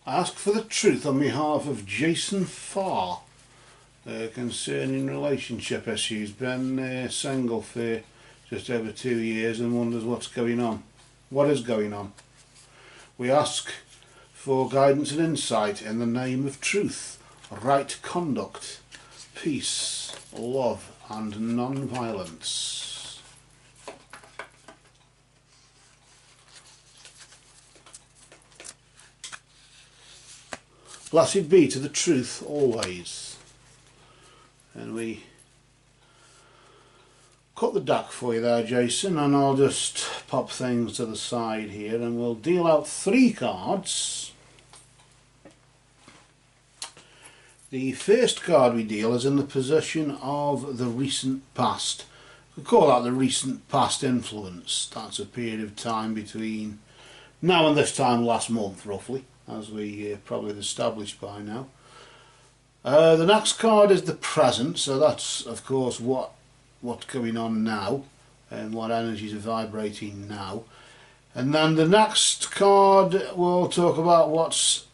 I ask for the truth on behalf of Jason Farr concerning relationship issues. Been single for just over 2 years and wonders what's going on. What is going on? We ask for guidance and insight in the name of truth, right conduct, peace, love and non-violence. Blessed be to the truth always. And we cut the deck for you there, Jason, and I'll just pop things to the side here and we'll deal out 3 cards. The first card we deal is in the position of the recent past. We call that the recent past influence. That's a period of time between now and this time last month, roughly, as we probably have established by now. The next card is the present, so that's of course what's going on now and what energies are vibrating now. And then the next card will talk about what's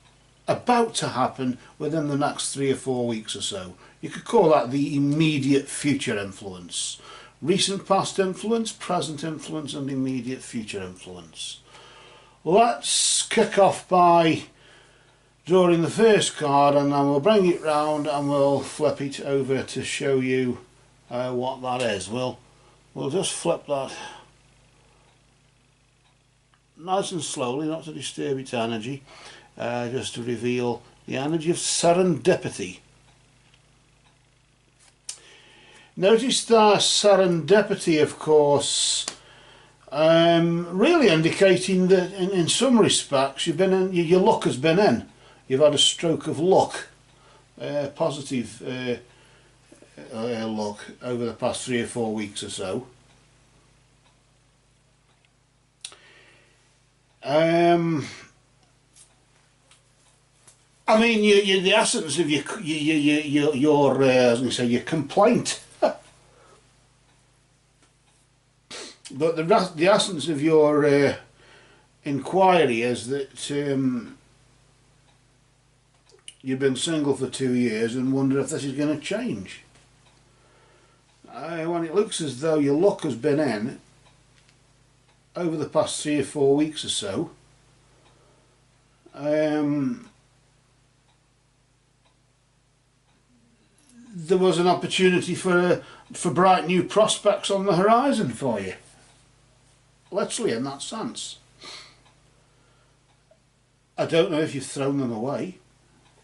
about to happen within the next 3 or 4 weeks or so. You could call that the immediate future influence. Recent past influence, present influence and immediate future influence. Let's kick off by drawing the first card and then we'll bring it round and we'll flip it over to show you what that is. We'll just flip that nice and slowly, not to disturb its energy, just to reveal the energy of serendipity. Notice that serendipity, of course, really indicating that in some respects you've been in, your luck has been in. You've had a stroke of luck, positive luck over the past 3 or 4 weeks or so. I mean, the essence of your as we say, your complaint. But the essence of your inquiry is that you've been single for 2 years and wonder if this is going to change. When it looks as though your luck has been in over the past 3 or 4 weeks or so, there was an opportunity for bright new prospects on the horizon for you. Literally, in that sense. I don't know if you've thrown them away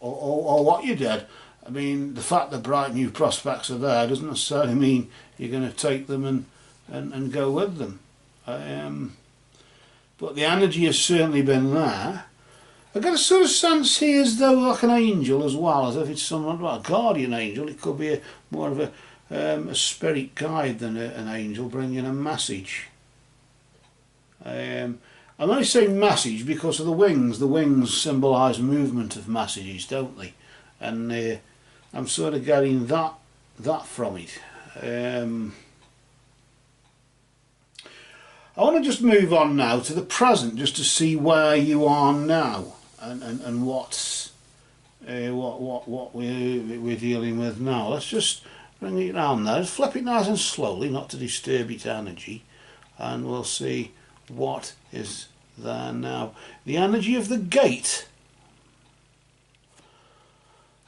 or what you did. I mean, the fact that bright new prospects are there doesn't necessarily mean you're going to take them and go with them. But the energy has certainly been there. I get a sort of sense here as though like an angel as well, as if it's someone like a guardian angel. It could be more of a spirit guide than an angel bringing a message. I'm only saying message because of the wings. The wings symbolise movement of messages, don't they? And I'm sort of getting that from it. I want to just move on now to the present, just to see where you are now and what we're dealing with now. Let's just bring it round there. Just flip it nice and slowly, not to disturb its energy, and we'll see what is there now. The energy of the gate.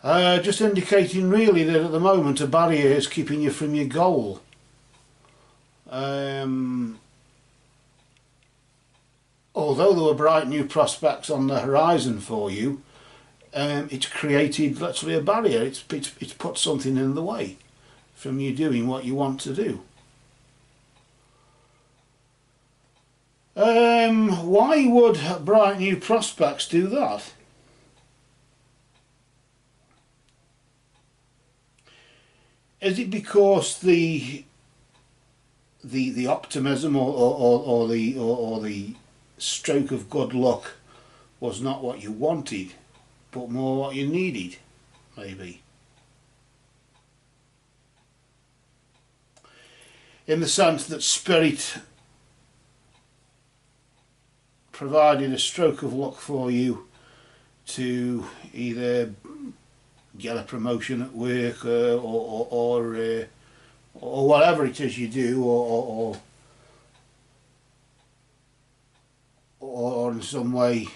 Just indicating really that at the moment a barrier is keeping you from your goal. Although there were bright new prospects on the horizon for you, it's created literally a barrier. It's put something in the way from you doing what you want to do. Why would bright new prospects do that? Is it because the optimism or the stroke of good luck was not what you wanted, but more what you needed, maybe? In the sense that Spirit provided a stroke of luck for you to either get a promotion at work or whatever it is you do, or in some way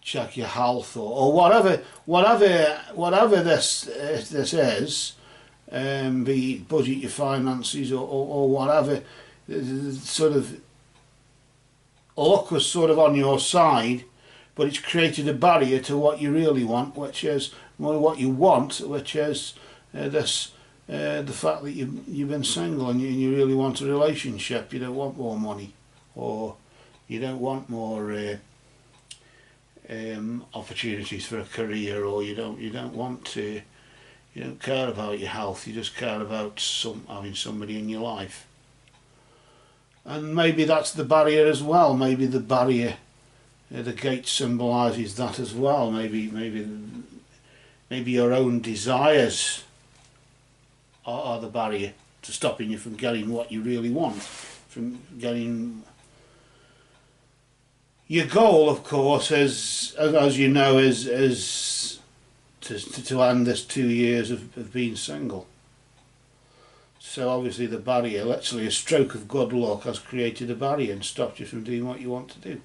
check your health, or whatever this is, be it budget your finances or whatever. Sort of luck was sort of on your side, but it's created a barrier to what you really want, which is more what you want, which is the fact that you've been single and you really want a relationship. You don't want more money, or you don't want more opportunities for a career, or you don't want to. You don't care about your health. You just care about having somebody in your life. And maybe that's the barrier as well. Maybe the barrier, the gate symbolises that as well. Maybe your own desires are the barrier to stopping you from getting what you really want, from getting. Your goal, of course, is, as you know, is to end this 2 years of being single. So obviously the barrier, literally a stroke of good luck, has created a barrier and stopped you from doing what you want to do.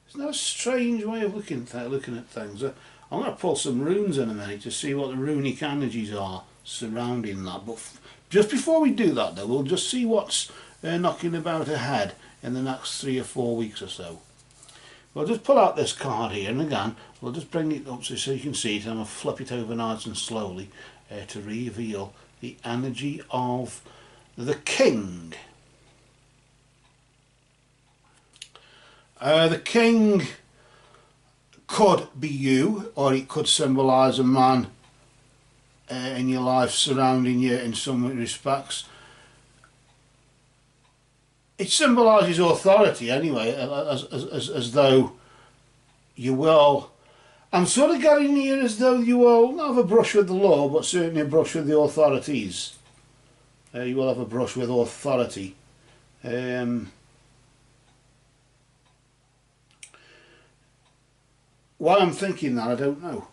Isn't that a strange way of looking at things? I'm going to pull some runes in a minute to see what the runic energies are surrounding that. But just before we do that, though, we'll just see what's knocking about ahead in the next 3 or 4 weeks or so. We'll just pull out this card here, and again, we'll just bring it up so you can see it, and I'll flip it over nice and slowly to reveal the energy of the King. The King could be you, or it could symbolise a man in your life surrounding you in some respects. It symbolises authority anyway, as though you will. I'm sort of getting here as though you will not have a brush with the law, but certainly a brush with the authorities. You will have a brush with authority. Why I'm thinking that, I don't know.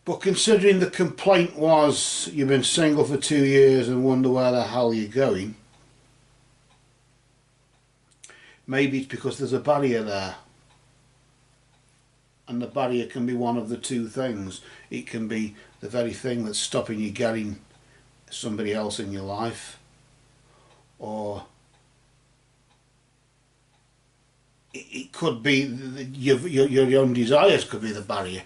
But considering the complaint was you've been single for 2 years and wonder where the hell you're going, maybe it's because there's a barrier there. And the barrier can be one of the two things. It can be the very thing that's stopping you getting somebody else in your life, or it could be your own desires could be the barrier.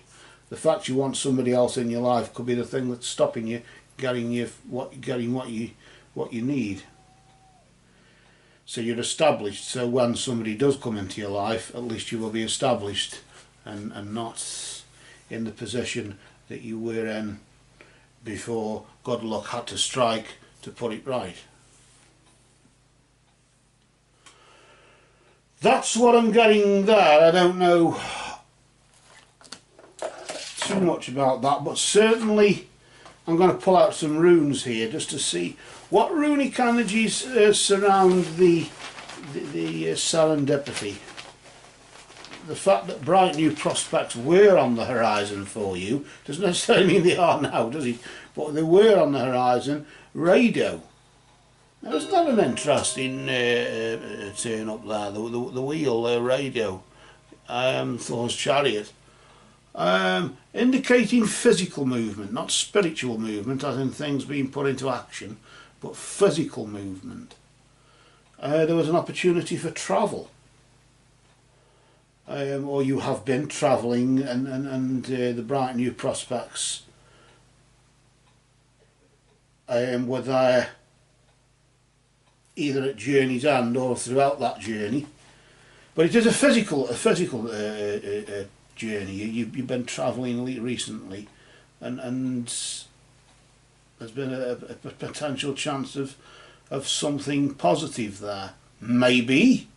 The fact you want somebody else in your life could be the thing that's stopping you getting what you need. So you're established. So when somebody does come into your life, at least you will be established, and not in the position that you were in before good luck had to strike to put it right. That's what I'm getting there. I don't know too much about that, but certainly I'm going to pull out some runes here just to see what runic energies surround the serendipity. The fact that bright new prospects were on the horizon for you doesn't necessarily mean they are now, does it? But they were on the horizon. Radio. Now, isn't that an interesting turn up there? The wheel, radio. Thor's chariot. Indicating physical movement, not spiritual movement, as in things being put into action, but physical movement. There was an opportunity for travel. Or you have been travelling, and the bright new prospects were there either at journey's end or throughout that journey. But it is a physical journey. You've been travelling recently, and there's been a potential chance of something positive there, maybe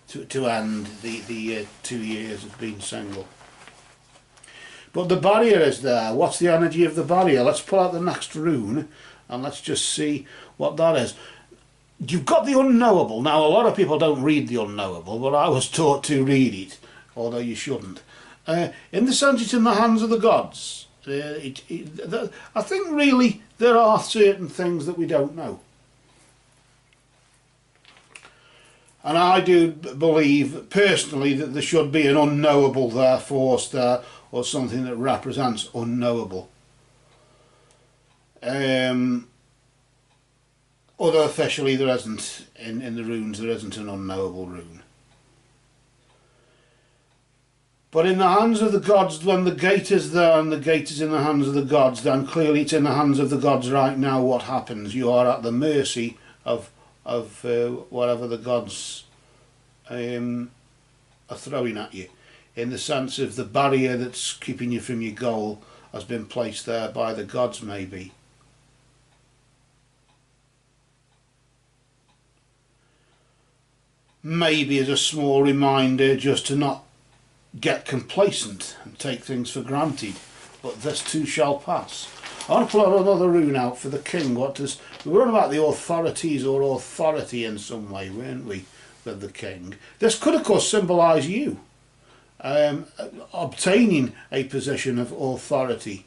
to end the 2 years of being single. But the barrier is there. What's the energy of the barrier? Let's pull out the next rune and let's just see what that is. you've got the unknowable. Now, a lot of people don't read the unknowable, but I was taught to read it, although you shouldn't. In the sense it's in the hands of the gods. I think really there are certain things that we don't know. And I do believe personally that there should be an unknowable there, force there, or something that represents unknowable. Although officially there isn't, in the runes there isn't an unknowable rune. But in the hands of the gods, when the gate is there and the gate is in the hands of the gods, then clearly it's in the hands of the gods right now what happens. You are at the mercy of whatever the gods are throwing at you, in the sense of the barrier that's keeping you from your goal has been placed there by the gods, maybe. Maybe as a small reminder just to not get complacent and take things for granted, but this too shall pass. I want to pull another rune out for the king. We were on about the authorities or authority in some way, weren't we, with the king? This could of course symbolise you obtaining a position of authority.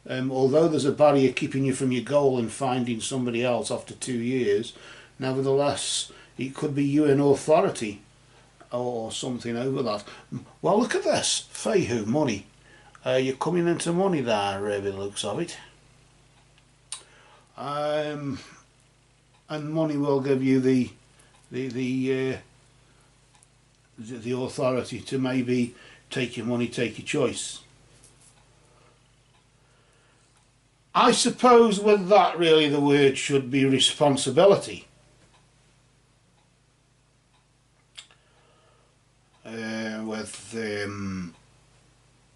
Although there's a barrier keeping you from your goal and finding somebody else after 2 years, nevertheless it could be you in authority or something over that. Well, look at this, Fehu, money. You're coming into money there, by the looks of it. And money will give you the authority to maybe take your money, take your choice. I suppose with that really the word should be responsibility.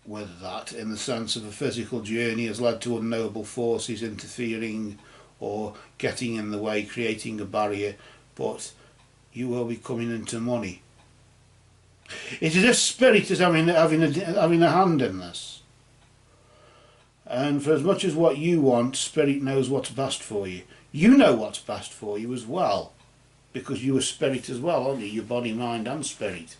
With that, in the sense of a physical journey has led to unknowable forces interfering or getting in the way, creating a barrier, but you will be coming into money. It is as if spirit is having a hand in this, and for as much as what you want, spirit knows what's best for you. You know what's best for you as well, because you are spirit as well, aren't you? Your body, mind and spirit.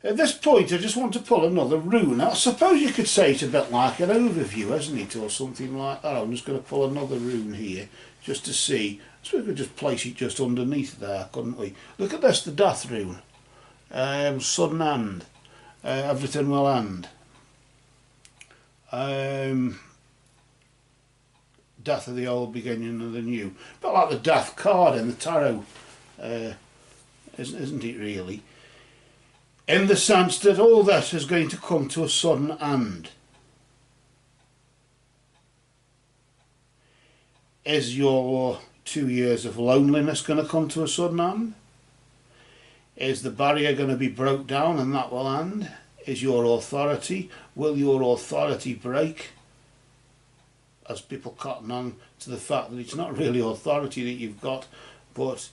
At this point I just want to pull another rune. I suppose you could say it's a bit like an overview, isn't it, or something like that. I'm just going to pull another rune here just to see. So we could just place it just underneath there, couldn't we? Look at this, the death rune. Sudden end. Everything will end. Death of the old, beginning of the new. But like the death card in the tarot, isn't it really? In the sense that all this is going to come to a sudden end. Is your 2 years of loneliness going to come to a sudden end? Is the barrier going to be broke down and that will end? Is your authority, will your authority break? As people cotton on to the fact that it's not really authority that you've got, but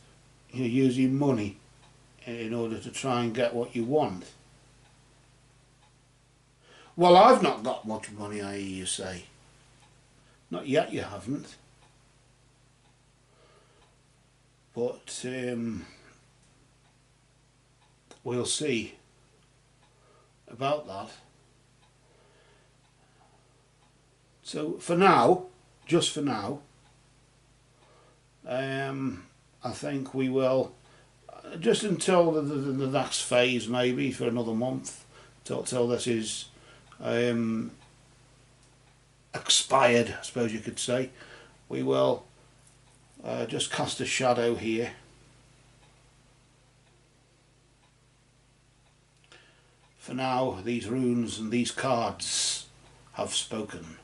you're using money in order to try and get what you want. Well, I've not got much money, I hear you say. Not yet, you haven't. But we'll see about that. So for now, just for now, I think we will, just until the next phase, maybe for another month, till this is expired, I suppose you could say, we will just cast a shadow here. For now, these runes and these cards have spoken.